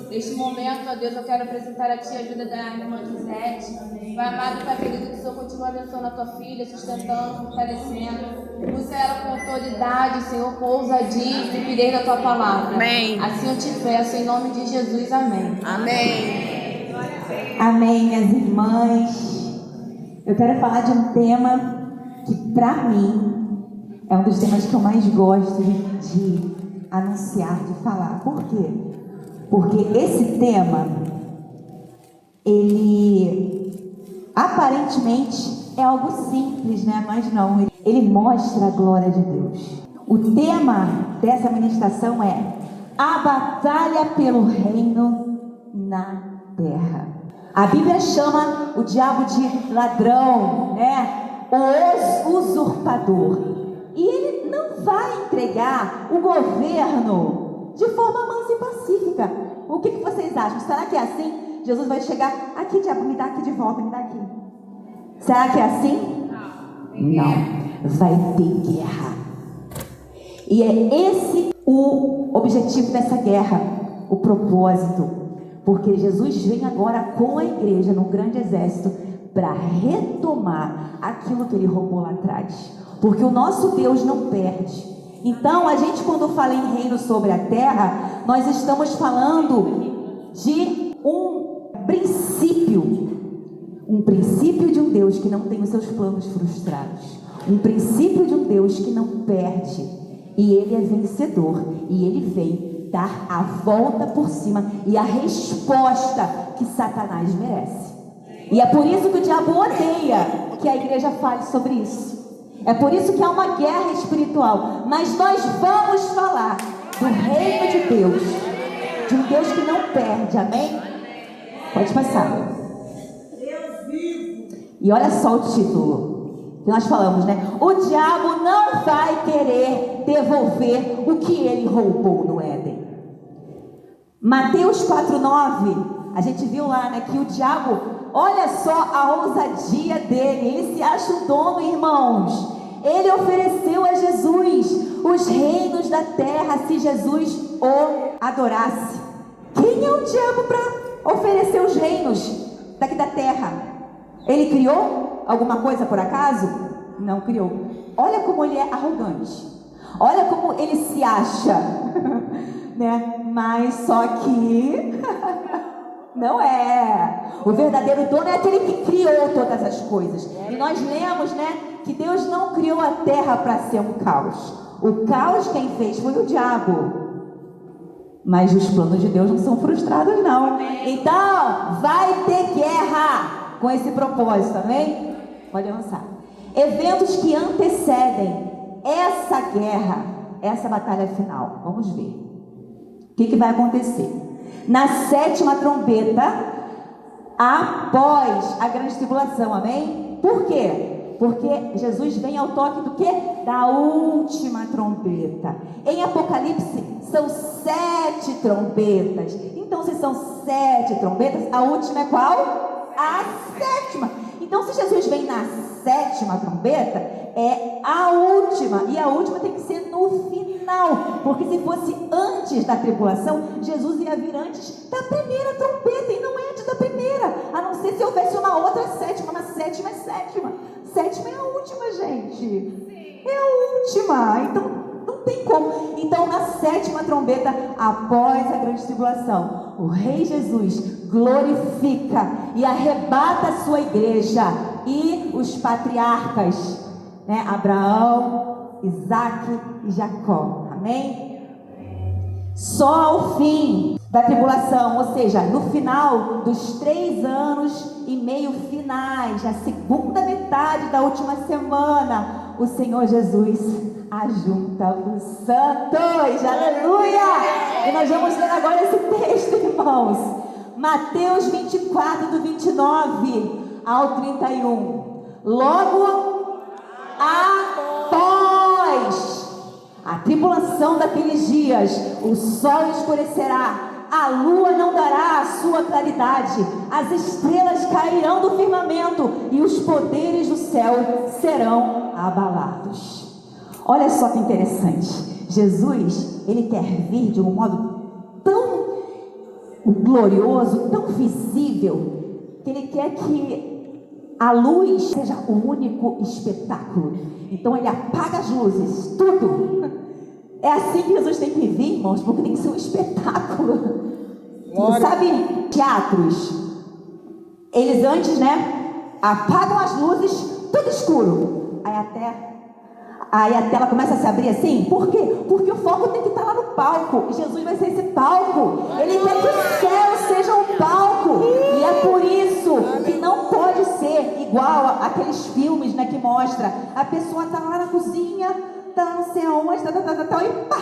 Neste momento, ó Deus, eu quero apresentar a Ti a vida da irmã Gisete. Pai amado, Pai querido, que o Senhor continue abençoando a Tua filha, sustentando, fortalecendo. Usa ela com autoridade, Senhor, com ousadia e firmeza da Tua palavra. Amém. Assim eu te peço, em nome de Jesus. Amém. Amém. Amém, minhas irmãs. Eu quero falar de um tema que, para mim, é um dos temas que eu mais gosto de anunciar, de falar. Por quê? Porque esse tema, ele aparentemente é algo simples, né? Mas não, ele mostra a glória de Deus. O tema dessa ministração é a batalha pelo reino na terra. A Bíblia chama o diabo de ladrão, né? O usurpador. E ele não vai entregar o governo de forma mansa e pacífica. O que vocês acham? Será que é assim? Jesus vai chegar, aqui diabo, me dá aqui de volta, me dá aqui. Será que é assim? Não. Vai ter guerra. E é esse o objetivo dessa guerra, o propósito. Porque Jesus vem agora com a igreja num grande exército para retomar aquilo que ele roubou lá atrás. Porque o nosso Deus não perde. Então, a gente, quando fala em reino sobre a terra, nós estamos falando de um princípio de um Deus que não tem os seus planos frustrados, um princípio de um Deus que não perde, e ele é vencedor, e ele vem dar a volta por cima e a resposta que Satanás merece. E é por isso que o diabo odeia que a igreja fale sobre isso. É por isso que há uma guerra espiritual. Mas nós vamos falar do reino de Deus, de um Deus que não perde, amém? Pode passar. E olha só o título que nós falamos, né? O diabo não vai querer devolver o que ele roubou no Éden. Mateus 4:9, a gente viu lá, né, que o diabo, olha só a ousadia dele, ele se acha o dono, irmãos. Ele ofereceu a Jesus os reinos da terra se Jesus o adorasse. Quem é o diabo para oferecer os reinos daqui da terra? Ele criou alguma coisa por acaso? Não criou. Olha como ele é arrogante. Olha como ele se acha, né? Mas só que não é. O verdadeiro dono é aquele que criou todas as coisas. E nós lemos, né, que Deus não criou a terra para ser um caos. O caos quem fez foi o diabo. Mas os planos de Deus não são frustrados, não. Então, vai ter guerra com esse propósito, amém? Pode avançar. Eventos que antecedem essa guerra, essa batalha final. Vamos ver. O que vai acontecer? Na 7ª trombeta, após a grande tribulação, amém? Por quê? Porque Jesus vem ao toque do quê? Da última trombeta. Em Apocalipse, são 7 trombetas. Então, se são 7 trombetas, a última é qual? A 7ª. Então, se Jesus vem na 7ª trombeta, é a última. E a última tem que ser no final. Porque se fosse antes da tribulação, Jesus ia vir antes da primeira trombeta. E não é antes da primeira. A não ser se houvesse uma outra 7ª. Mas 7ª é 7ª. 7ª é a última, gente. É a última. Então, não tem como. Então, na 7ª trombeta, após a grande tribulação, o Rei Jesus glorifica e arrebata a sua igreja e os patriarcas, né? Abraão, Isaac e Jacó. Amém? Só ao fim da tribulação, ou seja, no final dos 3 anos e meio finais, na segunda metade da última semana, o Senhor Jesus ajunta os santos. Aleluia! E nós vamos ler agora esse texto, irmãos. Mateus 24, do 29 ao 31. Logo após a tribulação daqueles dias, o sol escurecerá, a lua não dará a sua claridade, as estrelas cairão do firmamento e os poderes do céu serão abalados. Olha só que interessante. Jesus, ele quer vir de um modo tão o glorioso, tão visível, que ele quer que a luz seja o único espetáculo. Então ele apaga as luzes, tudo. É assim que Jesus tem que vir, irmãos, porque tem que ser um espetáculo. Sabe, teatros, eles antes, apagam as luzes, tudo escuro. Aí a tela começa a se abrir assim. Por quê? Porque o foco tem que estar lá no palco. E Jesus vai ser esse palco. Ele quer que o céu seja um palco. E é por isso que não pode ser igual aqueles filmes, que mostra a pessoa tá lá na cozinha, tá não sei aonde, e pá,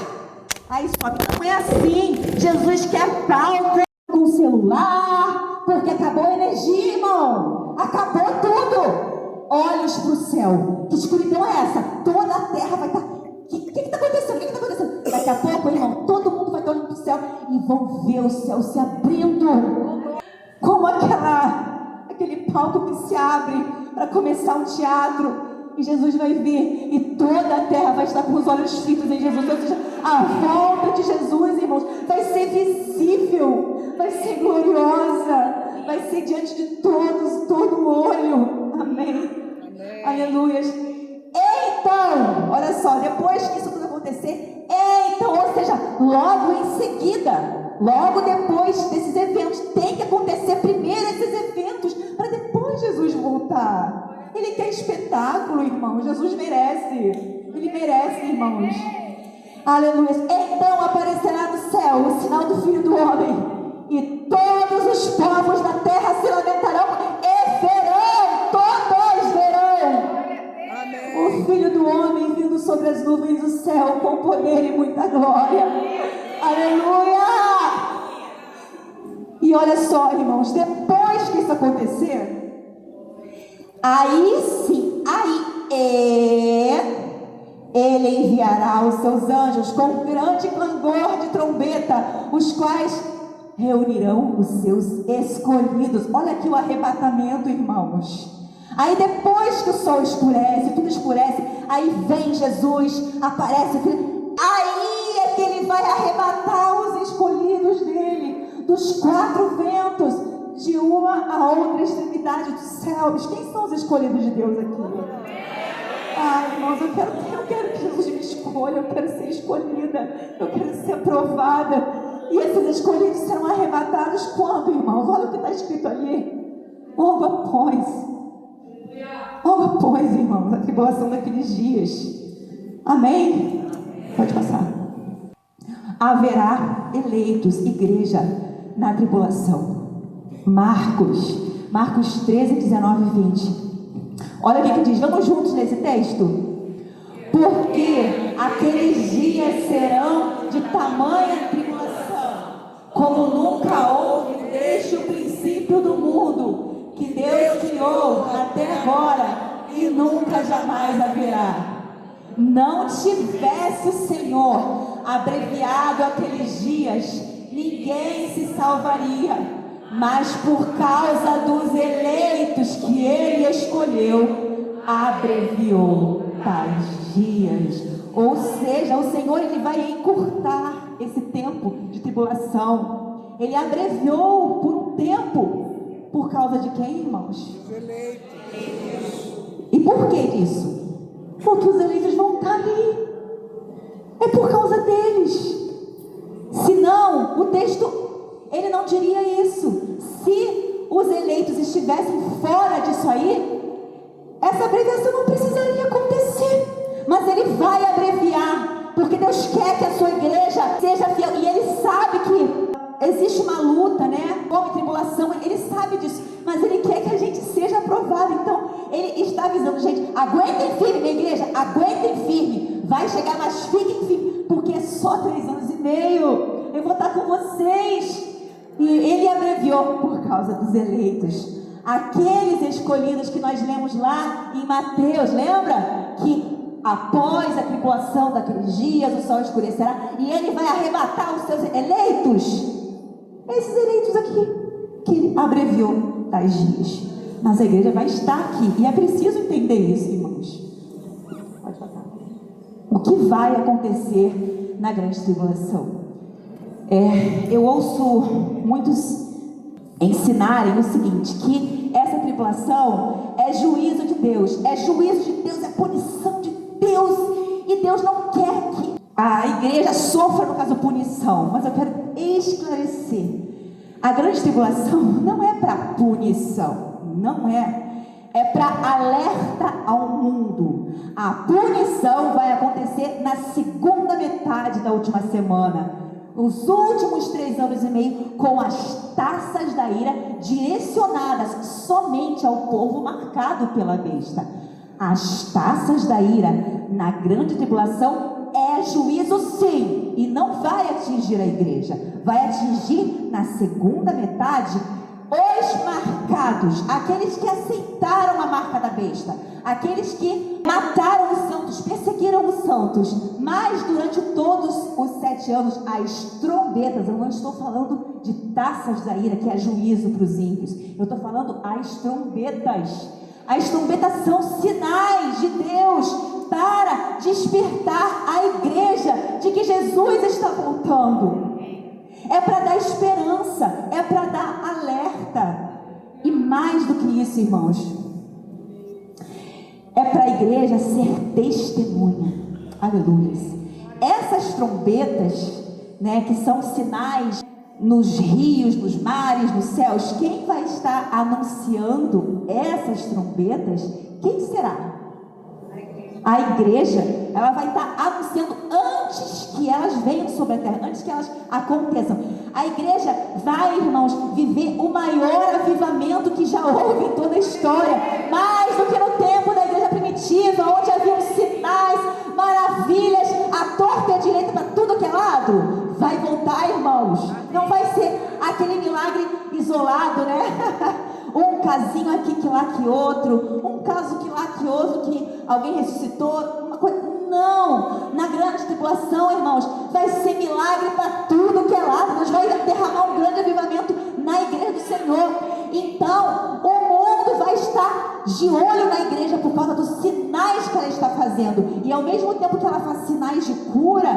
aí sobe. Não é assim. Jesus quer palco com celular, porque acabou a energia, irmão. Acabou tudo. Olhos para o céu. Que escuridão é essa? Toda a terra vai estar... O que está acontecendo? O que está acontecendo? Daqui a pouco, irmão, todo mundo vai estar olhando para o céu e vão ver o céu se abrindo. Como aquele palco que se abre para começar um teatro. E Jesus vai vir e toda a terra vai estar com os olhos fitos em Jesus. Ou seja, a volta de Jesus, irmãos, vai ser visível, vai ser gloriosa, vai ser diante de todos, todo olho. Amém. Aleluia. Então, olha só, depois que isso tudo acontecer, então, ou seja, logo em seguida, logo depois desses eventos, tem que acontecer primeiro esses eventos, para depois Jesus voltar. Ele quer espetáculo, irmão. Jesus merece. Ele merece, irmãos. Aleluia. Então aparecerá no céu o sinal do Filho do Homem, e todos os povos da terra se lamentarão e verão, todos verão o Filho do Homem vindo sobre as nuvens do céu com poder e muita glória. Aleluia. E olha só, irmãos, depois que isso acontecer, aí sim, ele enviará os seus anjos com grande clangor de trombeta, os quais reunirão os seus escolhidos. Olha aqui o arrebatamento, irmãos. Aí depois que o sol escurece, tudo escurece, aí vem Jesus, aparece o Filho. Aí é que ele vai arrebatar os escolhidos dele, dos quatro ventos, de uma a outra extremidade dos céus. Quem são os escolhidos de Deus aqui? Ai, irmãos, eu quero que Jesus me escolha, eu quero ser escolhida, eu quero ser aprovada. E esses escolhidos serão arrebatados quando, irmãos? Olha o que está escrito ali. Logo após, irmãos, a tribulação daqueles dias. Amém? Pode passar. Haverá eleitos, igreja, na tribulação. Marcos 13, 19 e 20. Olha o que diz. Vamos juntos nesse texto? Porque aqueles dias serão de tamanha tribulação, como nunca houve desde o princípio do mundo, que Deus criou até agora, e nunca jamais haverá. Não tivesse o Senhor abreviado aqueles dias, ninguém se salvaria. Mas por causa dos eleitos que ele escolheu, abreviou tais dias. Ou seja, o Senhor ele vai encurtar esse tempo de tribulação. Ele abreviou por um tempo. Por causa de quem, irmãos? Os eleitos. E por que disso? Porque os eleitos vão estar ali. É por causa deles. Senão, o texto... ele não diria isso. Se os eleitos estivessem fora disso aí, essa abreviação não precisaria acontecer. Mas ele vai abreviar, porque Deus quer que a sua igreja seja fiel. E ele sabe que existe uma luta, como tribulação, ele sabe disso. Mas ele quer que a gente seja aprovado. Então, ele está avisando, gente, aguentem firme, minha igreja, aguentem firme. Vai chegar, mas fiquem firme, porque é só 3 anos e meio. Eu vou estar com vocês. E ele abreviou por causa dos eleitos. Aqueles escolhidos que nós lemos lá em Mateus, lembra? Que após a tribulação daqueles dias, o sol escurecerá e ele vai arrebatar os seus eleitos. Esses eleitos aqui, que ele abreviou tais dias. Mas a igreja vai estar aqui. E é preciso entender isso, irmãos. Pode passar. O que vai acontecer na grande tribulação? Eu ouço muitos ensinarem o seguinte, que essa tribulação é juízo de Deus, é punição de Deus, e Deus não quer que a igreja sofra, no caso, punição. Mas eu quero esclarecer, a grande tribulação não é para punição, não é para alerta ao mundo. A punição vai acontecer na segunda metade da última semana, os últimos 3 anos e meio, com as taças da ira direcionadas somente ao povo marcado pela besta. As taças da ira na grande tribulação é juízo, sim, e não vai atingir a igreja, vai atingir na segunda metade os marcados, aqueles que aceitaram a marca da besta, aqueles que mataram os santos, perseguiram os santos. Mas durante todos os 7 anos, as trombetas, eu não estou falando de taças da ira, que é juízo para os ímpios, eu estou falando as trombetas. As trombetas são sinais de Deus para despertar a igreja de que Jesus está voltando. É para dar esperança, é para dar alerta. E mais do que isso, irmãos, é para a igreja ser testemunha. Aleluia. Essas trombetas, né, que são sinais nos rios, nos mares, nos céus, quem vai estar anunciando essas trombetas? Quem será? A igreja, ela vai estar anunciando antes que elas venham sobre a terra, antes que elas aconteçam. A igreja vai, irmãos, viver o maior avivamento que já houve em toda a história, mais do que no tempo da igreja primitiva, onde haviam sinais, maravilhas, a torta e a direita para tudo que é lado. Vai voltar, irmãos. Não vai ser aquele milagre isolado, né? Um casinho aqui que lá que outro, um caso que lá que outro, que alguém ressuscitou, uma coisa. Não, na grande tribulação, irmãos, vai ser milagre para tudo que é lado. Deus vai derramar um grande avivamento na igreja do Senhor. Então, o mundo vai estar de olho na igreja por causa dos sinais que ela está fazendo. E ao mesmo tempo que ela faz sinais de cura,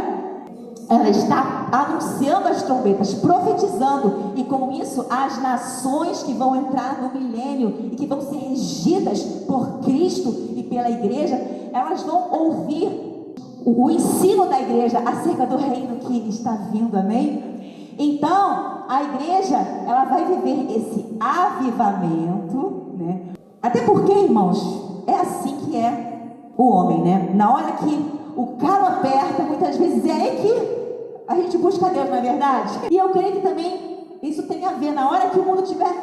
ela está anunciando as trombetas, profetizando, e com isso as nações que vão entrar no milênio e que vão ser regidas por Cristo e pela igreja, elas vão ouvir o ensino da igreja acerca do reino que está vindo, amém? Então, a igreja, ela vai viver esse avivamento, né? Até porque, irmãos, é assim que é o homem, né? Na hora que o calo aperta, muitas vezes é aí que a gente busca Deus, não é verdade? E eu creio que também isso tem a ver. Na hora que o mundo estiver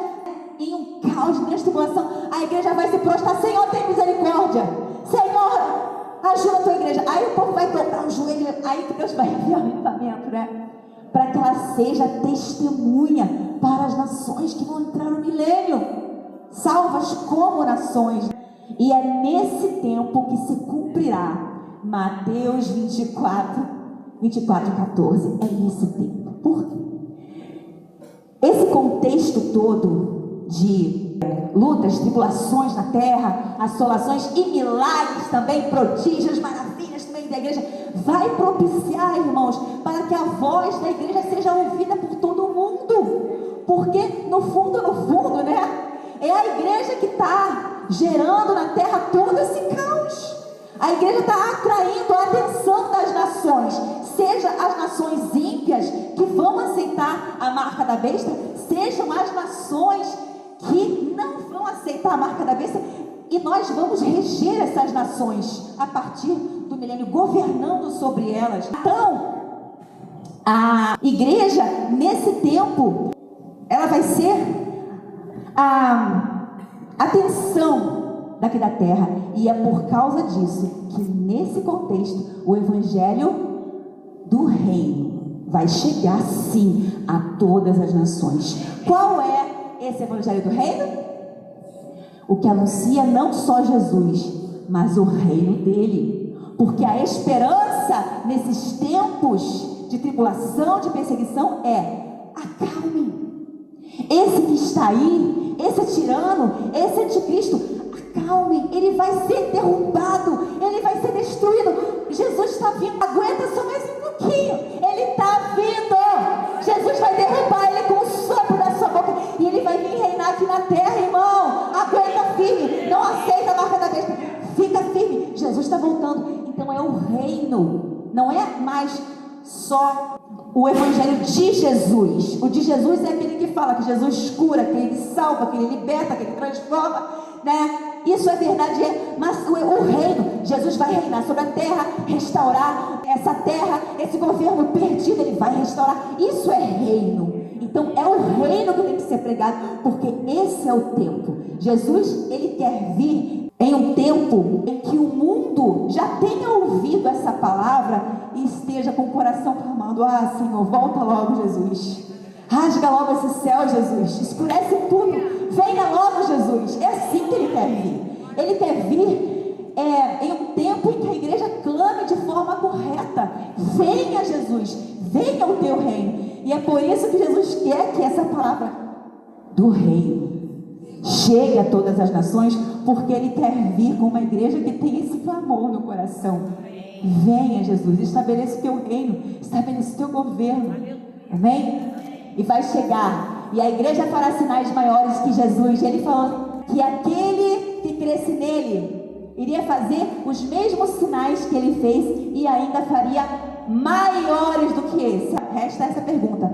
em um caos de grande tribulação, a igreja vai se prostrar. Senhor, tem misericórdia. Senhor, ajuda a tua igreja. Aí o povo vai dobrar o joelho. Aí que Deus vai enviar o avivamento, né? Para que ela seja testemunha para as nações que vão entrar no milênio, salvas como nações. E é nesse tempo que se cumprirá Mateus 24:14, é nesse tempo. Por quê? Esse contexto todo de lutas, tribulações na terra, assolações e milagres também, prodígios, maravilhas também da igreja, vai propiciar, irmãos, para que a voz da igreja seja ouvida por todo mundo. Porque no fundo, né, é a igreja que está gerando na terra todo esse caos. A igreja está atraindo a atenção das nações, seja as nações ímpias que vão aceitar a marca da besta, sejam as nações que não vão aceitar a marca da besta, e nós vamos reger essas nações a partir do milênio, governando sobre elas. Então, a igreja, nesse tempo, ela vai ser a atenção daqui da terra, e é por causa disso que nesse contexto o evangelho do reino vai chegar sim a todas as nações. Qual é esse evangelho do reino? O que anuncia não só Jesus, mas o reino dele, porque a esperança nesses tempos de tribulação, de perseguição é: acalme. Esse que está aí, esse tirano, esse anticristo, acalme, ele vai ser derrubado, ele vai ser destruído. Jesus está vindo, aguenta só mais um pouquinho, ele está vindo. Jesus vai derrubar ele com o sopro da sua boca. E ele vai vir reinar aqui na terra, irmão. Aguenta firme. Não aceita a marca da besta. Fica firme. Jesus está voltando. Então é o reino. Não é mais só o evangelho de Jesus. O de Jesus é aquele que fala que Jesus cura, que ele salva, que ele liberta, que ele transforma, né? Isso é verdade, mas o reino, Jesus vai reinar sobre a terra, restaurar essa terra, esse governo perdido, ele vai restaurar. Isso é reino. Então é o reino que tem que ser pregado, porque esse é o tempo. Jesus, ele quer vir em um tempo em que o mundo já tenha ouvido essa palavra e esteja com o coração clamando: ah, Senhor, volta logo, Jesus. Rasga logo esse céu, Jesus. Escurece tudo. Venha logo, Jesus. É assim que ele quer vir. Ele quer vir em um tempo em que a igreja clame de forma correta: venha, Jesus, venha o teu reino. E é por isso que Jesus quer que essa palavra do reino chegue a todas as nações, porque ele quer vir com uma igreja que tem esse clamor no coração. Venha, Jesus, estabeleça o teu reino, estabeleça o teu governo. Amém? E vai chegar, e a igreja fará sinais maiores que Jesus. Ele falou que aquele que cresce nele iria fazer os mesmos sinais que ele fez e ainda faria maiores do que esse. Resta essa pergunta: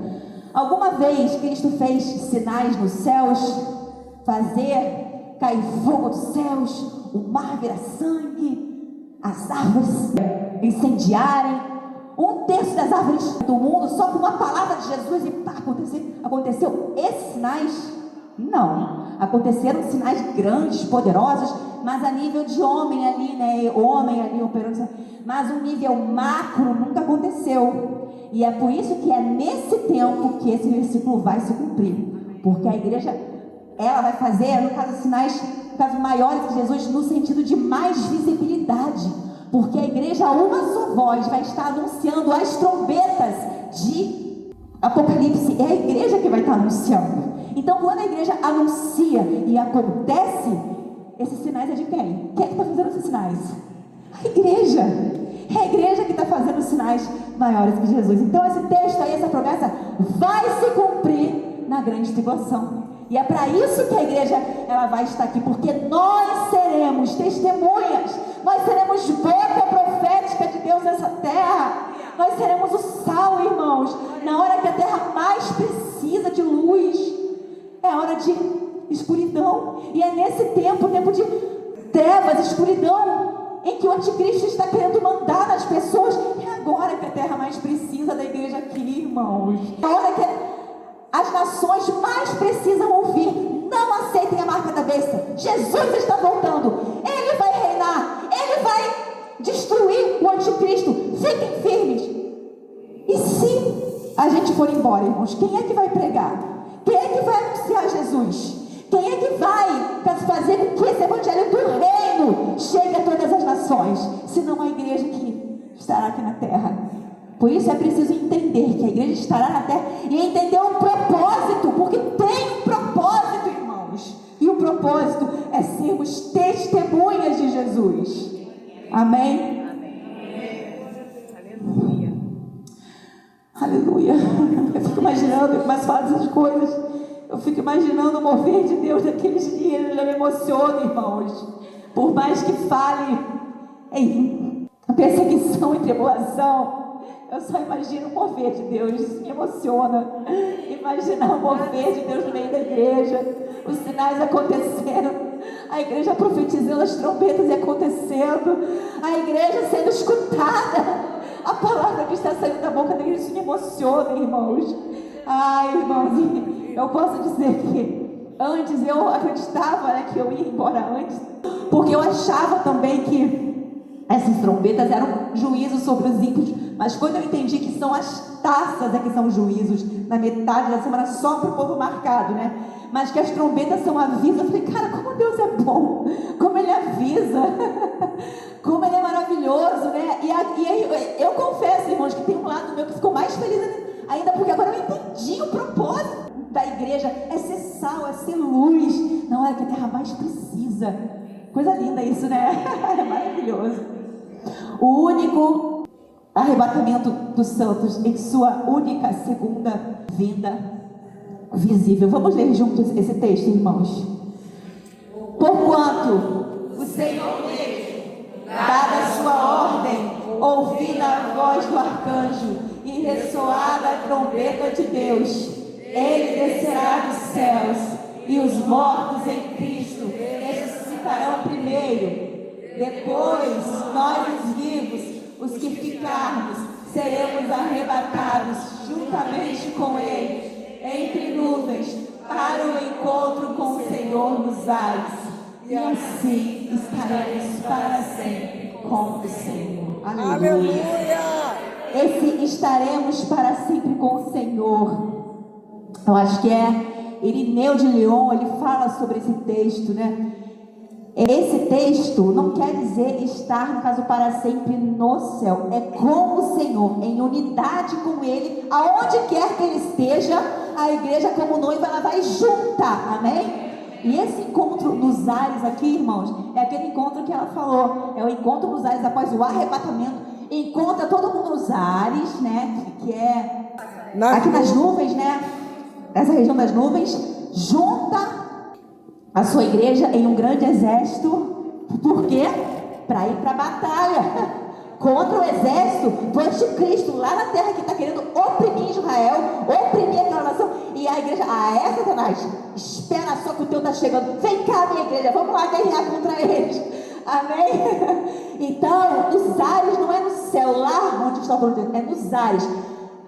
alguma vez Cristo fez sinais nos céus? Fazer cair fogo dos céus, o mar virar sangue, as árvores incendiarem, 1/3 das árvores do mundo, só com uma palavra de Jesus e pá, aconteceu esses sinais? Não, aconteceram sinais grandes, poderosos, mas a nível de homem ali, né, homem ali operando, mas um nível macro nunca aconteceu. E é por isso que é nesse tempo que esse versículo vai se cumprir, porque a igreja, ela vai fazer, no caso, sinais, no caso, maiores que Jesus, no sentido de mais visibilidade, porque a igreja, a uma só voz, vai estar anunciando as trombetas de Apocalipse. É a igreja que vai estar anunciando. Então, quando a igreja anuncia e acontece, esses sinais é de quem? Quem é que está fazendo esses sinais? A igreja. É a igreja que está fazendo sinais maiores que Jesus. Então, esse texto aí, essa promessa, vai se cumprir na grande tribulação. E é para isso que a igreja, ela vai estar aqui, porque nós seremos testemunhas, nós seremos boca profética de Deus nessa terra, nós seremos o sal, irmãos, na hora que a terra mais precisa de luz, é hora de escuridão, e é nesse tempo de trevas, escuridão, em que o anticristo está querendo mandar nas pessoas. É agora que a terra mais precisa da igreja aqui, irmãos, é hora que as nações mais precisam ouvir: não aceitem a marca da besta, Jesus está voltando, ele vai reinar, ele vai destruir o anticristo, fiquem firmes. E se a gente for embora, irmãos, quem é que vai pregar? Quem é que vai anunciar Jesus? Quem é que vai fazer com que esse evangelho do reino chegue a todas as nações, se não a igreja que estará aqui na terra? Por isso é preciso entender que a igreja estará na terra e entender o propósito, porque tem um propósito, irmãos. E o propósito é sermos testemunhas de Jesus. Amém? Aleluia. Aleluia. Eu fico imaginando, eu começo a falar dessas coisas. Eu fico imaginando o mover de Deus naqueles dias. Eu já me emociono, irmãos. Por mais que fale em perseguição e tribulação, eu só imagino o mover de Deus. Isso me emociona. Imaginar o mover de Deus no meio da igreja, os sinais acontecendo, a igreja profetizando, as trombetas acontecendo, a igreja sendo escutada, a palavra que está saindo da boca da igreja. Isso me emociona, irmãos. Ai, irmãos, eu posso dizer que antes eu acreditava, né, que eu ia embora antes, porque eu achava também que essas trombetas eram juízos sobre os ímpios, mas quando eu entendi que são as taças que são juízos, na metade da semana, só para o povo marcado, né? Mas que as trombetas são avisos, eu falei: cara, como Deus é bom, como Ele avisa, como Ele é maravilhoso, né? E aí, eu confesso, irmãos, que tem um lado meu que ficou mais feliz ainda, porque agora eu entendi o propósito da igreja: é ser sal, é ser luz, na hora que a terra mais precisa. Coisa linda isso, né? É maravilhoso. O único arrebatamento dos santos em sua única segunda vinda visível. Vamos ler juntos esse texto, irmãos. Porquanto o Senhor mesmo, dada a sua ordem, ouvida a voz do arcanjo e ressoada a trombeta de Deus, ele descerá dos céus, e os mortos em Cristo ressuscitarão primeiro. Depois, nós os vivos, os que ficarmos, seremos arrebatados juntamente com ele, entre nuvens, para o encontro com o Senhor nos ares. E assim estaremos para sempre com o Senhor. Aleluia! Esse estaremos para sempre com o Senhor. Eu acho que é Irineu de Lyon, ele fala sobre esse texto, né? Esse texto não quer dizer estar, no caso, para sempre no céu. É com o Senhor, em unidade com Ele, aonde quer que Ele esteja, a igreja como noiva, ela vai juntar, amém? E esse encontro nos ares aqui, irmãos, é aquele encontro que ela falou, é o encontro nos ares após o arrebatamento. Encontra todo mundo nos ares, né? Que é aqui nas nuvens, né? Essa região das nuvens, junta a sua igreja em um grande exército. Por quê? Para ir para a batalha contra o exército do anticristo lá na terra, que está querendo oprimir Israel, oprimir aquela nação. E a igreja, Satanás, espera só que o teu está chegando, vem cá, minha igreja, vamos lá guerrear contra eles, amém? Então, os ares não é no céu, lá onde está o Deus, é nos ares.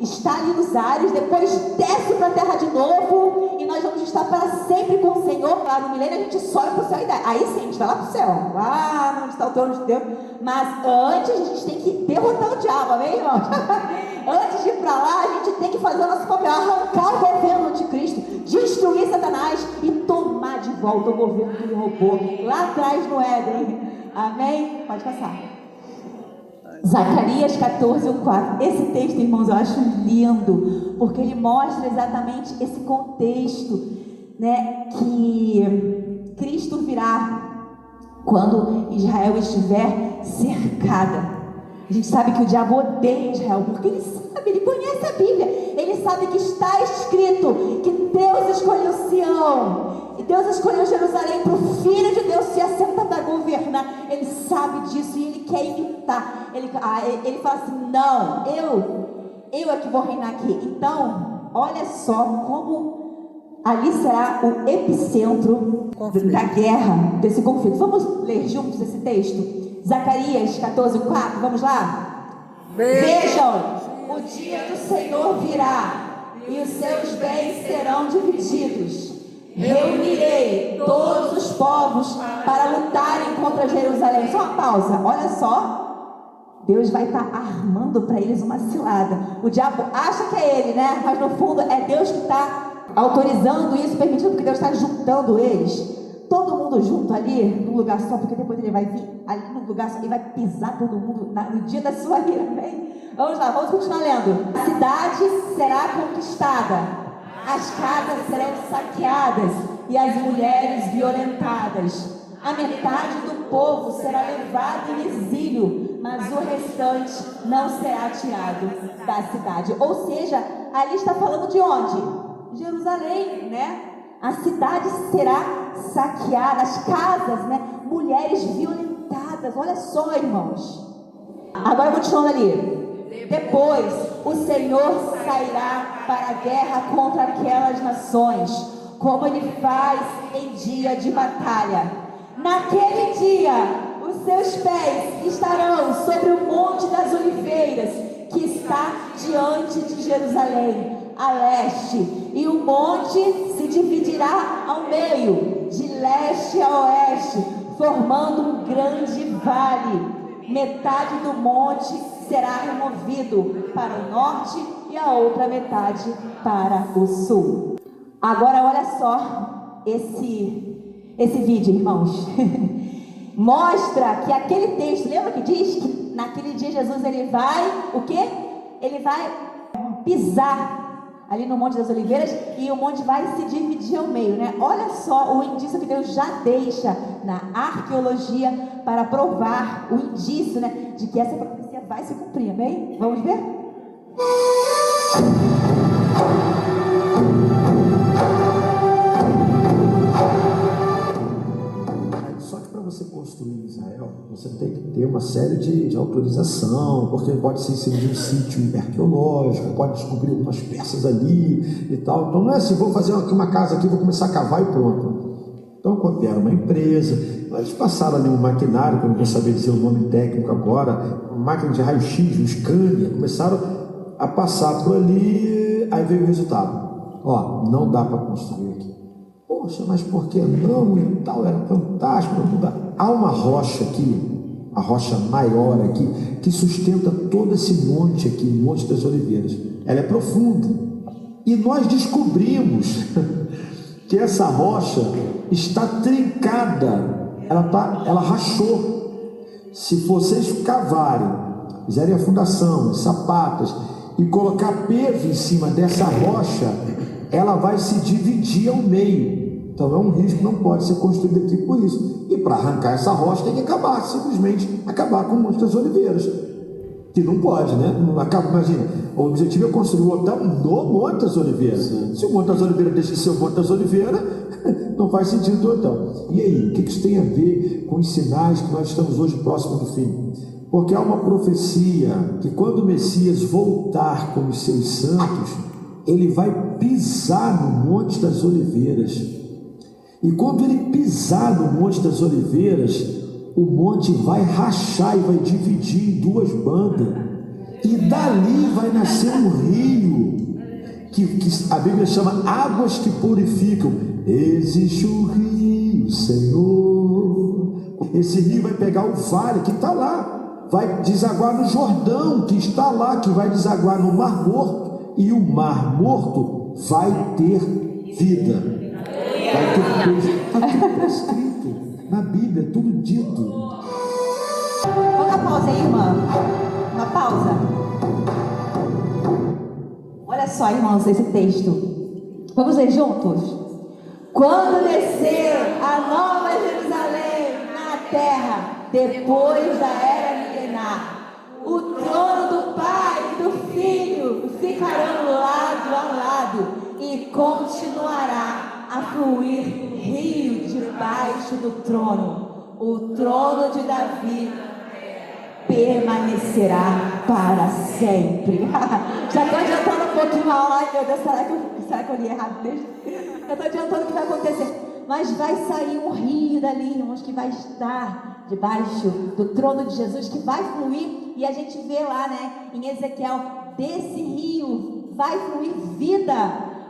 Está ali nos ares, depois desce para a terra de novo, e nós vamos estar para sempre com o Senhor. Lá no milênio a gente sobe para o céu, e aí sim, a gente vai lá para o céu, lá onde está o trono de Deus. Mas antes a gente tem que derrotar o diabo, amém, irmãos? Antes de ir para lá, a gente tem que fazer o nosso papel, arrancar o governo do anticristo, destruir Satanás e tomar de volta o governo que ele roubou lá atrás no Éden, amém? Pode passar. Zacarias 14:4. Esse texto, irmãos, eu acho lindo, porque ele mostra exatamente esse contexto, né, que Cristo virá quando Israel estiver cercada. A gente sabe que o diabo odeia Israel, porque ele sabe, ele conhece a Bíblia, ele sabe que está escrito que Deus escolheu Sião, e Deus escolheu Jerusalém para o Filho de Deus se assentar para governar. Ele sabe disso e ele quer imitar. Ele fala assim, não, eu é que vou reinar aqui. Então, olha só como ali será o epicentro da guerra, desse conflito. Vamos ler juntos esse texto? Zacarias 14:4, vamos lá? Vejam, o dia do Senhor virá, e os seus bens serão divididos. Reunirei todos os povos para lutarem contra Jerusalém. Só uma pausa, olha só. Deus vai estar armando para eles uma cilada. O diabo acha que é ele, né? Mas no fundo é Deus que está autorizando isso, permitindo, porque Deus está juntando eles. Todo mundo junto ali, num lugar só, porque depois ele vai vir ali num lugar só e vai pisar todo mundo no dia da sua ira, amém? Vamos lá, vamos continuar lendo. A cidade será conquistada, as casas serão saqueadas e as mulheres violentadas. A metade do povo será levado em exílio, mas o restante não será tirado da cidade. Ou seja, ali está falando de onde? Jerusalém, né? A cidade será saqueada, as casas, né? Mulheres violentadas. Olha só, irmãos. Agora continuando ali. Depois o Senhor sairá para a guerra contra aquelas nações, como ele faz em dia de batalha. Naquele dia, os seus pés estarão sobre o Monte das Oliveiras, que está diante de Jerusalém, a leste, e o monte se dividirá ao meio, de leste a oeste, formando um grande vale. Metade do monte será removido para o norte e a outra metade para o sul. Agora olha só esse vídeo, irmãos. Mostra que aquele texto, lembra que diz que naquele dia Jesus ele vai, o quê? Ele vai pisar ali no Monte das Oliveiras e o monte vai se dividir ao meio, né? Olha só o indício que Deus já deixa na arqueologia para provar o indício, né, de que essa profecia vai se cumprir, amém? Vamos ver? Só que para você construir em Israel, você tem que ter uma série de autorização, porque pode ser inserido em um sítio arqueológico, pode descobrir umas peças ali e tal. Então não é assim, vou fazer uma casa aqui, vou começar a cavar e pronto. Então, quando era uma empresa, eles passaram ali um maquinário, que eu não vou saber dizer o nome técnico agora, uma máquina de raio-x, um Scania, começaram a passar por ali, aí veio o resultado. Ó, não dá para construir aqui. Poxa, mas por que não? E tal, era fantástico. Há uma rocha aqui, a rocha maior aqui, que sustenta todo esse monte aqui, o Monte das Oliveiras. Ela é profunda. E nós descobrimos que essa rocha está trincada, ela rachou. Se vocês cavarem, fizerem a fundação, as sapatas, e colocar peso em cima dessa rocha, ela vai se dividir ao meio. Então é um risco, não pode ser construído aqui por isso. E para arrancar essa rocha tem que acabar, simplesmente acabar com o Monte das Oliveiras. Que não pode, né? Não acaba, imagina, o objetivo é construir o hotel no Monte das Oliveiras. Se o Monte das Oliveiras deixa de ser o Monte das Oliveiras, não faz sentido o hotel. E aí, o que isso tem a ver com os sinais que nós estamos hoje próximo do fim? Porque há uma profecia que quando o Messias voltar com os seus santos, ele vai pisar no Monte das Oliveiras. E quando ele pisar no Monte das Oliveiras, o monte vai rachar e vai dividir em duas bandas. E dali vai nascer um rio, que a Bíblia chama águas que purificam. Existe um rio, Senhor. Esse rio vai pegar o vale que está lá, vai desaguar no Jordão, que está lá, que vai desaguar no Mar Morto. E o Mar Morto vai ter vida. Vai ter peixe. Está tudo prescrito na Bíblia, tudo dito. Vamos dar pausa aí, irmã. Uma pausa. Olha só, irmãos, esse texto. Vamos ler juntos? Quando descer a nova Jerusalém na terra, depois da era milenar, o trono do Pai e do Filho ficarão lado a lado e continuará a fluir rio debaixo do trono. O trono de Davi permanecerá para sempre. Já estou adiantando um pouquinho a aula. Ai, meu Deus, será que eu li errado mesmo? Eu estou adiantando o que vai acontecer. Mas vai sair um rio dali, irmãos, que vai estar debaixo do trono de Jesus, que vai fluir. E a gente vê lá, né, em Ezequiel, desse rio vai fluir vida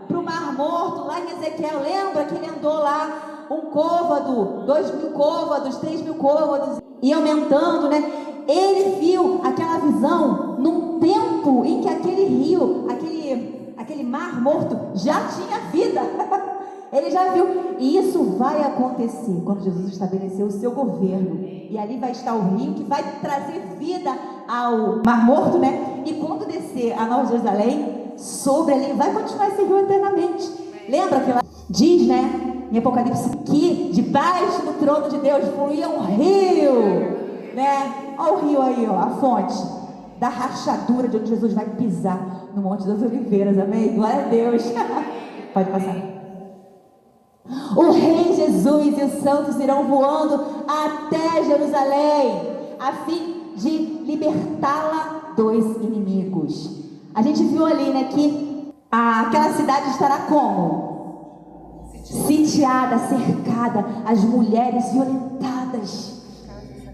para o Mar Morto. Lá em Ezequiel, lembra que ele andou lá um côvado, 2.000 côvados, 3.000 côvados, e aumentando, né? Ele viu aquela visão num tempo em que aquele rio, aquele Mar Morto já tinha vida. Ele já viu. E isso vai acontecer quando Jesus estabelecer o seu governo. E ali vai estar o rio que vai trazer vida ao Mar Morto, né? E quando descer a Nova Jerusalém, sobre ali, vai continuar esse rio eternamente. Lembra que lá diz, né, em Apocalipse, que debaixo do trono de Deus fluía um rio, né? Olha o rio aí, ó, a fonte da rachadura de onde Jesus vai pisar no Monte das Oliveiras, amém? Glória a Deus. Pode passar. O Rei Jesus e os santos irão voando até Jerusalém, a fim de libertá-la dos inimigos. A gente viu ali, né, que aquela cidade estará como? Sitiada, cercada, as mulheres violentadas.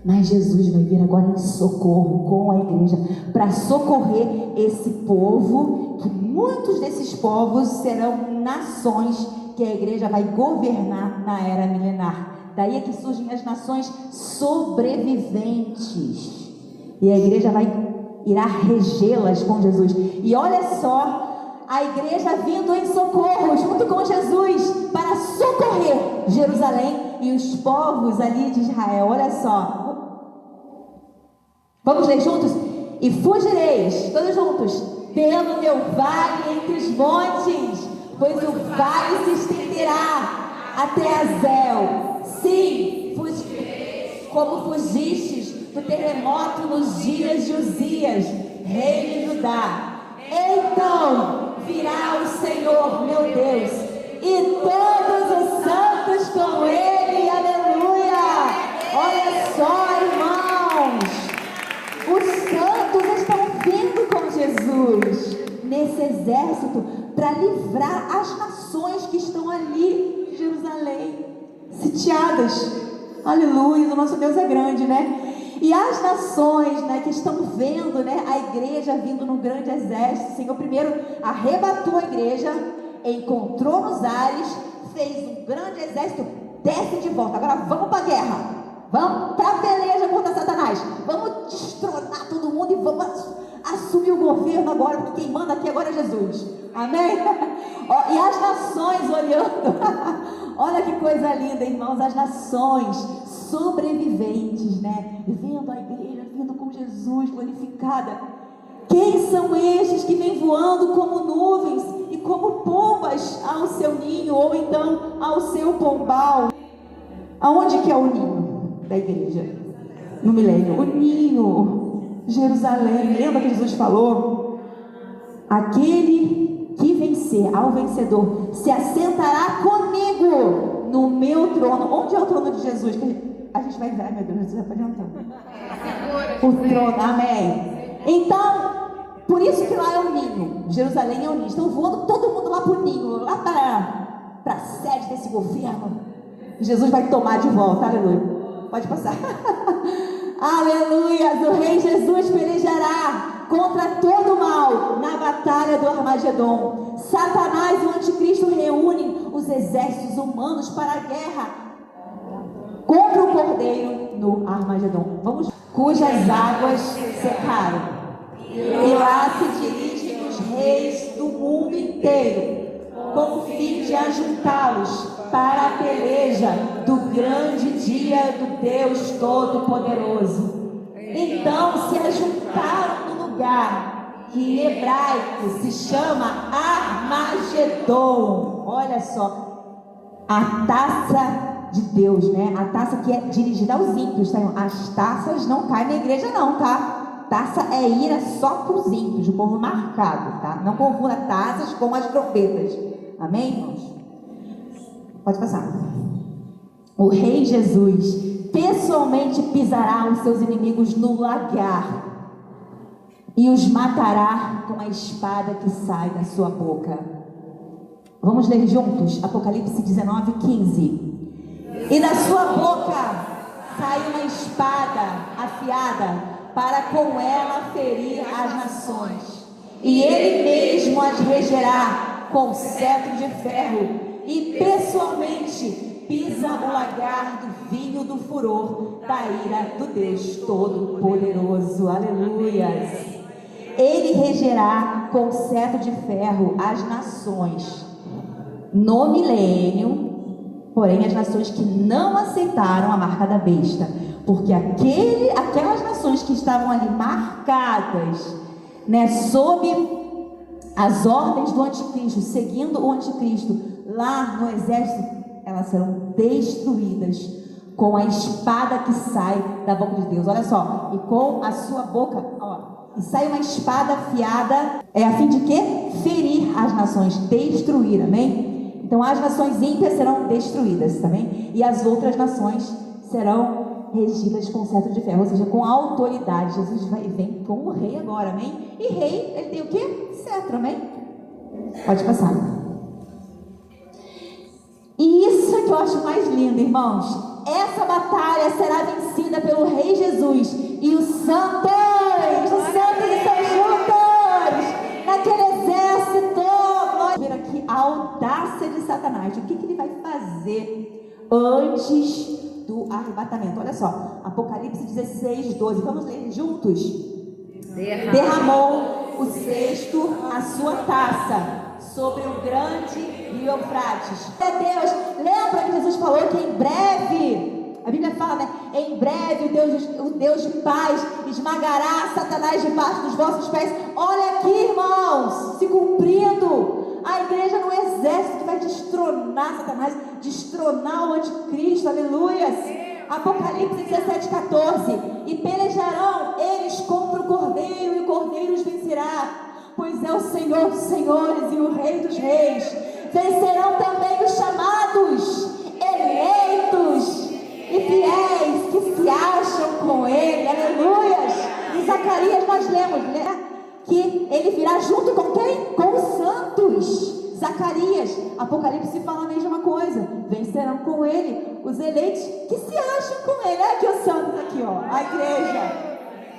Mas Jesus vai vir agora em socorro com a igreja para socorrer esse povo, que muitos desses povos serão nações que a igreja vai governar na era milenar. Daí é que surgem as nações sobreviventes. E a igreja irá regê-las com Jesus. E olha só, a igreja vindo em socorro junto com Jesus para socorrer Jerusalém e os povos ali de Israel. Olha só. Vamos ler juntos? E fugireis, todos juntos, pelo meu vale entre os montes, pois o vale se estenderá até Azel. Sim, fugireis como fugistes do terremoto nos dias de Uzias, rei de Judá. Então virá o Senhor, meu Deus, e todos os santos com ele. Aleluia! Olha só, irmãos, os santos estão vindo com Jesus nesse exército para livrar as nações que estão ali em Jerusalém, sitiadas. Aleluia, o nosso Deus é grande, né? E as nações, né, que estão vendo, né, a igreja vindo num grande exército, o Senhor primeiro arrebatou a igreja, encontrou nos ares, fez um grande exército, desce de volta. Agora vamos para a guerra, vamos para a peleja contra Satanás, vamos destronar todo mundo e vamos assumir o governo agora, porque quem manda aqui agora é Jesus. Amém? Ó, e as nações olhando, olha que coisa linda, irmãos, as nações sobreviventes, né, vendo a igreja vindo com Jesus glorificada. Quem são estes que vêm voando como nuvens e como pombas ao seu ninho, ou então ao seu pombal? Aonde que é o ninho da igreja? No milênio. O ninho, Jerusalém. Lembra que Jesus falou? Aquele que vencer, ao vencedor, se assentará comigo no meu trono. Onde é o trono de Jesus? A gente vai ver, ai meu Deus, Jesus está adiantando. O trono, amém. Então, por isso que lá é o ninho, Jerusalém é o ninho. Estão voando todo mundo lá para o ninho, lá para a sede desse governo. Jesus vai tomar de volta, aleluia. Pode passar. Aleluia, o rei Jesus pelejará contra todo o mal na batalha do Armagedon. Satanás e o anticristo reúnem os exércitos humanos para a guerra contra o cordeiro no Armagedon. Vamos, cujas águas secaram. E lá se dirigem os reis do mundo inteiro, com o fim de ajuntá-los para a peleja do grande dia do Deus Todo-Poderoso. Então se ajuntaram no lugar que em hebraico se chama Armagedon. Olha só, a taça de Deus, né? A taça que é dirigida aos ímpios, tá? As taças não caem na igreja não, tá? Taça é ira só para os ímpios, o povo marcado, tá? Não confunda taças com as trombetas. Amém, irmãos? Pode passar. O rei Jesus pessoalmente pisará os seus inimigos no lagar e os matará com a espada que sai da sua boca. Vamos ler juntos? Apocalipse 19:15. E da sua boca sai uma espada afiada para com ela ferir as nações. E ele mesmo as regerá com cetro de ferro e pessoalmente pisa o lagar do vinho do furor da ira do Deus Todo-Poderoso. Aleluias! Ele regerá com cetro de ferro as nações no milênio. Porém, as nações que não aceitaram a marca da besta, porque aquelas nações que estavam ali marcadas, né, sob as ordens do anticristo, seguindo o anticristo lá no exército, elas serão destruídas com a espada que sai da boca de Deus. Olha só, e com a sua boca, ó, e sai uma espada afiada, a fim de quê? Ferir as nações, destruir, amém? Então as nações ímpias serão destruídas, também, e as outras nações serão regidas com cetro de ferro, ou seja, com autoridade. Jesus vem como rei agora, amém? E rei, ele tem o quê? Cetro, amém? Pode passar. E isso é que eu acho mais lindo, irmãos. Essa batalha será vencida pelo rei Jesus e os santos estão juntos naquele exército. Nós vamos ver aqui a audácia de Satanás. O que ele vai fazer antes do arrebatamento? Olha só, Apocalipse 16:12. Vamos ler juntos. Derramou o cesto a sua taça sobre o grande rio Eufrates. Deus, lembra que Jesus falou que em breve, a Bíblia fala, né? Em breve o Deus de paz esmagará Satanás debaixo dos vossos pés. Olha aqui, irmãos, se cumprindo. A igreja no exército que vai destronar Satanás, destronar o anticristo, aleluia. Apocalipse 17:14. E pelejarão eles contra o Cordeiro, e o Cordeiro os vencerá, pois é o Senhor dos senhores e o Rei dos reis. Vencerão também os chamados, eleitos e fiéis que se acham com ele. Aleluias! Em Zacarias nós lemos, né, que ele virá junto com quem? Com os santos. Zacarias, Apocalipse fala a mesma coisa. Vencerão com ele os eleitos que se acham com ele. Olha aqui os santos aqui, ó, a igreja.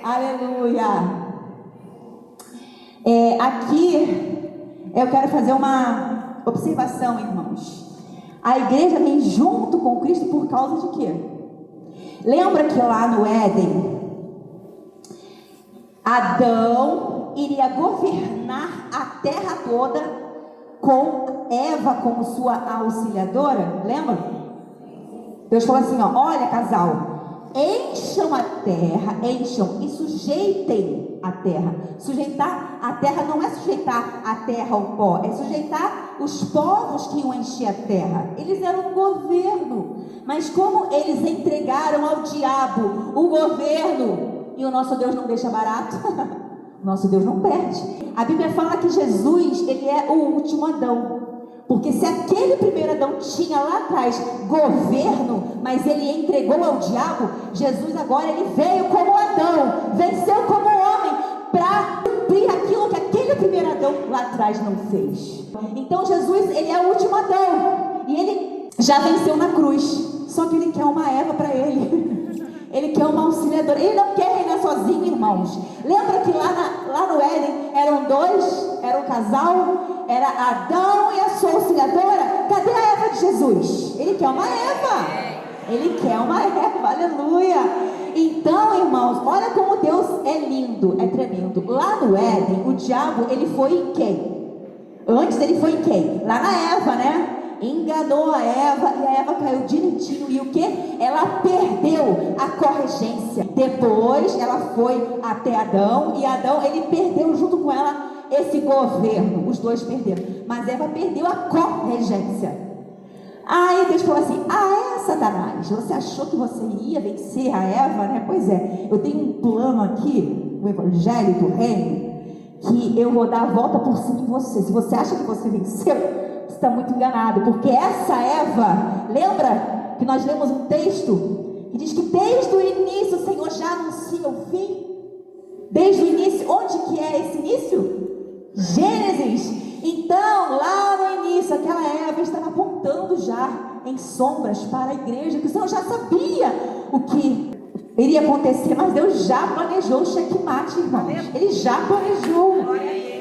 Aleluia. Aqui eu quero fazer uma observação, irmãos. A igreja vem junto com Cristo por causa de quê? Lembra que lá no Éden, Adão iria governar a terra toda com Eva como sua auxiliadora? Lembra? Deus falou assim, ó, olha, casal, encham a terra, encham e sujeitem a terra. Sujeitar a terra não é sujeitar a terra ao pó, é sujeitar os povos que iam encher a terra. Eles eram um governo, mas como eles entregaram ao diabo o governo, e o nosso Deus não deixa barato, nosso Deus não perde. A Bíblia fala que Jesus, ele é o último Adão. Porque se aquele primeiro Adão tinha lá atrás governo, mas ele entregou ao diabo, Jesus agora ele veio como Adão, venceu como homem, para cumprir aquilo que aquele primeiro Adão lá atrás não fez. Então Jesus, ele é o último Adão, e ele já venceu na cruz, só que ele quer uma Eva para ele. Ele quer uma auxiliadora. Ele não quer reinar sozinho, irmãos. Lembra que lá no Éden eram dois, era um casal, era Adão e a sua auxiliadora? Cadê a Eva de Jesus? Ele quer uma Eva. Ele quer uma Eva, aleluia. Então, irmãos, olha como Deus é lindo, é tremendo. Lá no Éden, o diabo, ele foi em quem? Antes ele foi em quem? Lá na Eva, né? Enganou a Eva e a Eva caiu direitinho. E o que? Ela perdeu a corregência. Depois ela foi até Adão, e Adão, ele perdeu junto com ela esse governo. Os dois perderam, mas Eva perdeu a corregência. Aí Deus falou assim, Satanás, você achou que você ia vencer a Eva, né? Pois é, eu tenho um plano aqui, o evangelho do reino, que eu vou dar a volta por cima em você. Se você acha que você venceu, você está muito enganado, porque essa Eva, lembra que nós lemos um texto que diz que desde o início o Senhor já anuncia o fim? Desde o início, onde que é esse início? Gênesis. Então, lá no início, aquela Eva estava apontando já em sombras para a igreja, que o Senhor já sabia o que iria acontecer, mas Deus já planejou o checkmate, irmãos. Ele já planejou.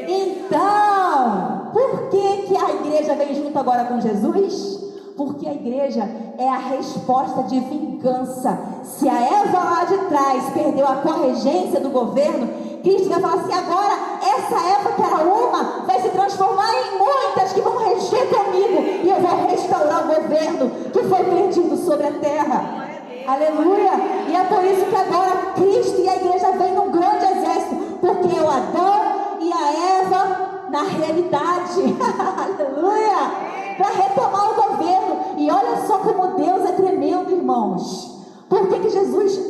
Então, por que a igreja vem junto agora com Jesus? Porque a igreja é a resposta de vingança. Se a Eva lá de trás perdeu a corregência do governo, Cristo vai falar assim, agora essa Eva que era uma, vai se transformar em muitas que vão reger comigo, e eu vou restaurar o governo que foi perdido sobre a terra. Aleluia! E é por isso que agora Cristo e a igreja vêm num grande exército, porque é o Adão e a Eva na realidade. Aleluia! Para retomar o governo. E olha só como Deus é tremendo, irmãos. Por que Jesus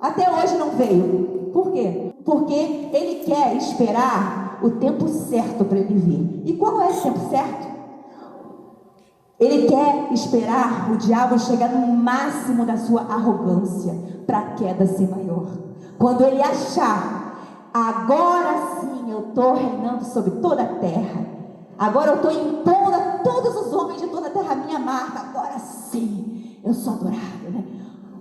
até hoje não veio? Por quê? Porque Ele quer esperar o tempo certo para Ele vir. E qual é esse tempo certo? Ele quer esperar o diabo chegar no máximo da sua arrogância, para a queda ser maior. Quando ele achar, agora sim eu estou reinando sobre toda a terra, agora eu estou impondo a todos os homens de toda a terra a minha marca, agora sim eu sou adorado, né?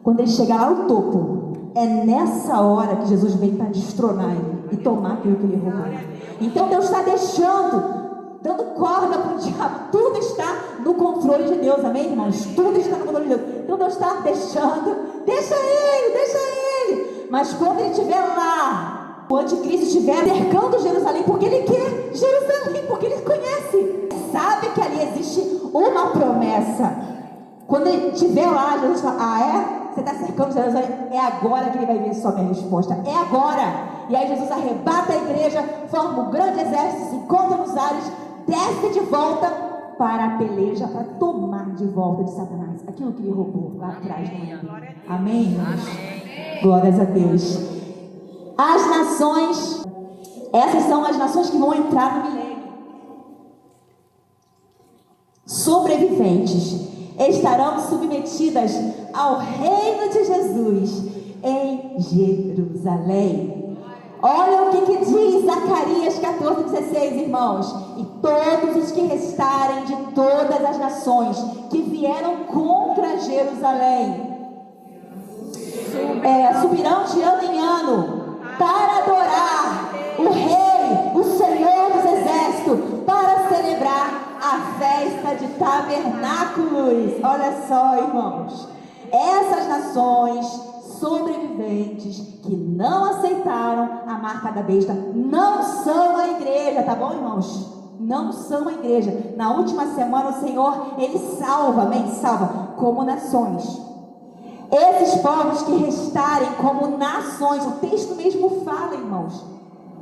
Quando ele chegar lá no topo, é nessa hora que Jesus vem para destronar ele e tomar aquilo que ele roubou. Então Deus está dando corda para o diabo. Tudo está no controle de Deus, amém, irmãos? Tudo está no controle de Deus. Então Deus está deixando, deixa ele. Mas quando ele estiver lá, o anticristo estiver cercando Jerusalém, porque ele quer Jerusalém, porque ele conhece, sabe que ali existe uma promessa. Quando ele estiver lá, Jesus fala, você está cercando Jerusalém? É agora que ele vai ver só minha resposta. É agora. E aí Jesus arrebata a igreja, forma um grande exército, se encontra nos ares, desce de volta para a peleja, para tomar de volta de Satanás aquilo que ele roubou lá atrás no mundo. Amém, irmãos? Glórias a Deus. As nações, essas são as nações que vão entrar no milênio. Sobreviventes estarão submetidas ao reino de Jesus em Jerusalém. Olha o que diz Zacarias 14:16, irmãos. E todos os que restarem de todas as nações que vieram contra Jerusalém subirão de ano em ano para adorar o Rei, o Senhor dos Exércitos, para celebrar a festa de tabernáculos. Olha só, irmãos, essas nações sobreviventes que não aceitaram a marca da besta não são a igreja, tá bom, irmãos? Não são a igreja. Na última semana o Senhor, Ele salva, amém? Salva como nações. Esses povos que restarem como nações, o texto mesmo fala, irmãos,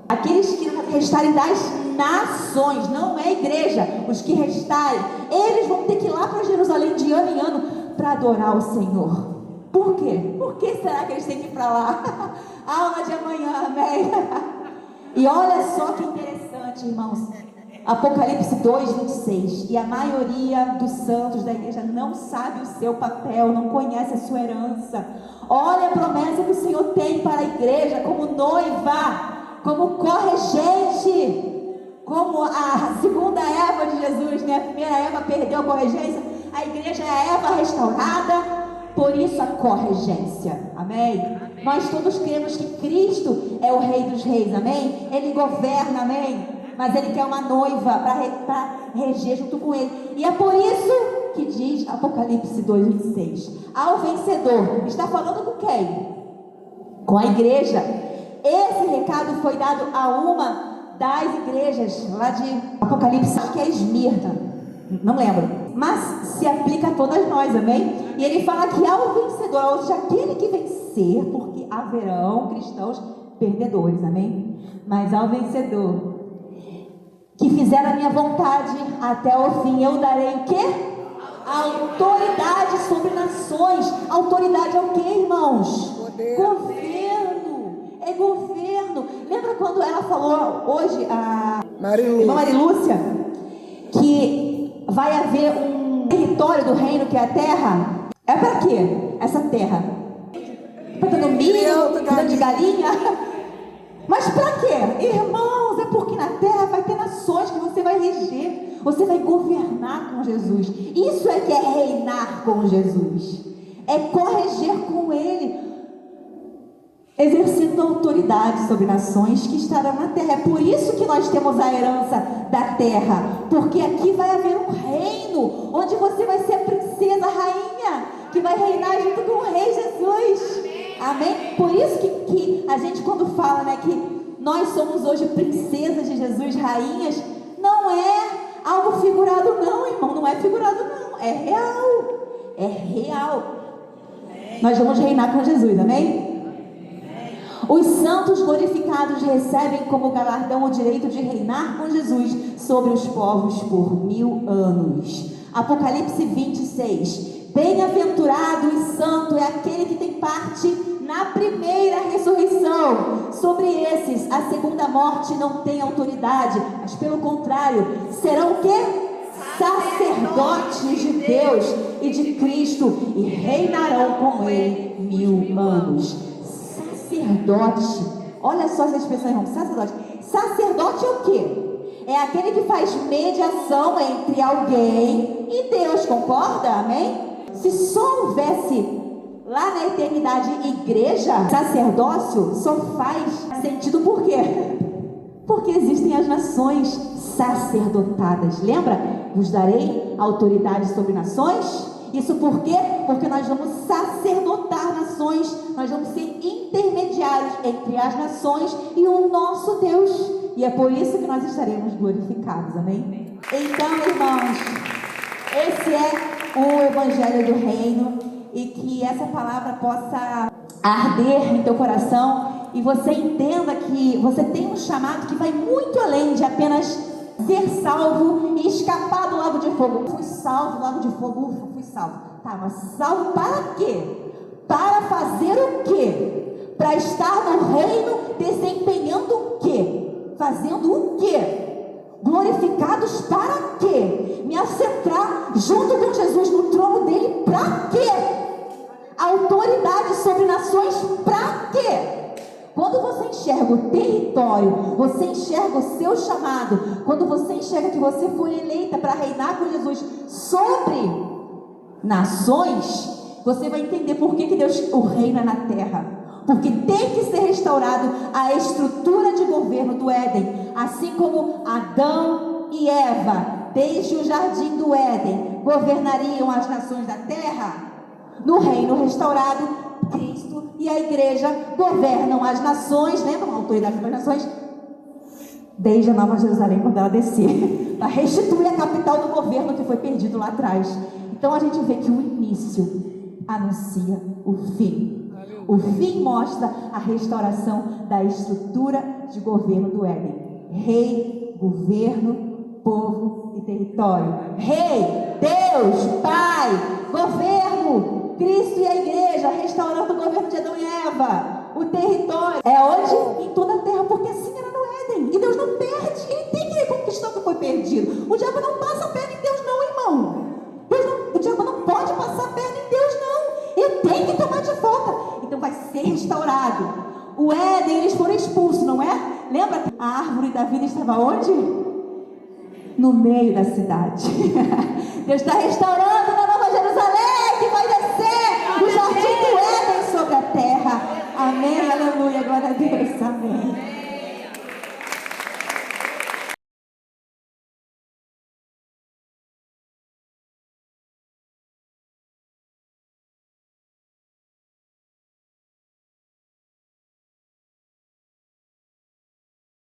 aqueles que restarem das nações, não é igreja, os que restarem, eles vão ter que ir lá para Jerusalém de ano em ano para adorar o Senhor. Por quê? Por que será que eles têm que ir para lá? Aula de amanhã, amém? E olha só que interessante, irmãos. Apocalipse 2:26. E a maioria dos santos da igreja não sabe o seu papel, não conhece a sua herança. Olha a promessa que o Senhor tem para a igreja como noiva, como corregente, como a segunda Eva de Jesus, né? A primeira Eva perdeu a corregência, a igreja é a Eva restaurada, por isso a corregência, amém? Nós todos cremos que Cristo é o Rei dos Reis, amém? Ele governa, amém? Mas Ele quer uma noiva para reger junto com Ele. E é por isso que diz Apocalipse 2:26. Ao vencedor, está falando com quem? Com a igreja. Esse recado foi dado a uma das igrejas lá de Apocalipse, acho que é Esmirna, não lembro, mas se aplica a todas nós, amém? E ele fala que ao vencedor, ou seja, aquele que vencer, porque haverão cristãos perdedores, amém? Mas ao vencedor, que fizer a minha vontade até o fim, eu darei o quê? Autoridade sobre nações. Autoridade é o quê, irmãos? Poder. Governo. É governo. Lembra quando ela falou hoje, a irmã Marilúcia, que vai haver um território do reino que é a terra? É para quê? Essa terra? Para ter milho, de galinha? Mas para quê? Irmãos, é porque na terra vai ter nações que você vai reger, você vai governar com Jesus. Isso é que é reinar com Jesus, é corrigir com Ele, exercendo autoridade sobre nações que estarão na terra. É por isso que nós temos a herança da terra, porque aqui vai haver um reino, onde você vai ser a princesa, a rainha, que vai reinar junto com o Rei Jesus. Amém? Por isso que a gente, quando fala, né, que nós somos hoje princesas de Jesus, rainhas, não é algo figurado não, irmão, não é figurado não, é real, é real. Nós vamos reinar com Jesus, amém? Os santos glorificados recebem como galardão o direito de reinar com Jesus sobre os povos por 1000 anos. Apocalipse 26. Bem-aventurado e santo é aquele que tem parte na primeira ressurreição. Sobre esses, a segunda morte não tem autoridade, mas pelo contrário, serão o quê? Sacerdotes de Deus e de Cristo, e reinarão com Ele 1000 anos. Sacerdote, olha só essa expressão, irmão, sacerdote. Sacerdote é o quê? É aquele que faz mediação entre alguém e Deus, concorda? Amém? Se só houvesse lá na eternidade igreja, sacerdócio, só faz sentido por quê? Porque existem as nações sacerdotadas. Lembra? Vos darei autoridade sobre nações. Isso por quê? Porque nós vamos sacerdotar nações, nós vamos ser intermediários entre as nações e o nosso Deus. E é por isso que nós estaremos glorificados, amém? Então, irmãos, esse é o Evangelho do Reino, e que essa palavra possa arder em teu coração e você entenda que você tem um chamado que vai muito além de apenas ser salvo e escapar do lago de fogo. Fui salvo do lago de fogo, ufa, fui salvo. Tá, mas salvo para quê? Para fazer o quê? Para estar no reino desempenhando o quê? Fazendo o quê? Glorificados para quê? Me assentar junto com Jesus no trono dele para quê? Autoridade sobre nações para quê? Quando você enxerga o território, você enxerga o seu chamado, quando você enxerga que você foi eleita para reinar com Jesus sobre nações, você vai entender por que Deus o reina na terra. Porque tem que ser restaurado a estrutura de governo do Éden, assim como Adão e Eva, desde o jardim do Éden, governariam as nações da terra. No reino restaurado, Cristo e a igreja governam as nações, lembram a autoridade das nações? Desde a Nova Jerusalém, quando ela descer, para restituir a capital do governo que foi perdido lá atrás. Então a gente vê que o início anuncia o fim. O fim mostra a restauração da estrutura de governo do Éden. Rei, governo, povo e território. Rei, Deus, Pai, governo, Cristo e a igreja, restaurando o governo de Adão e Eva. O território é onde? Em toda a terra, porque assim era no Éden. E Deus não perde, ele tem que reconquistar o que foi perdido. O diabo não passa a perna em Deus não, irmão. O diabo não pode passar a perna em Deus não. Ele tem que tomar de volta. Então vai ser restaurado. O Éden, eles foram expulsos, não é? Lembra que a árvore da vida estava onde? No meio da cidade. Deus está restaurando na Nova Jerusalém, que vai descer o jardim do Éden sobre a terra. Amém, aleluia, glória a Deus, amém.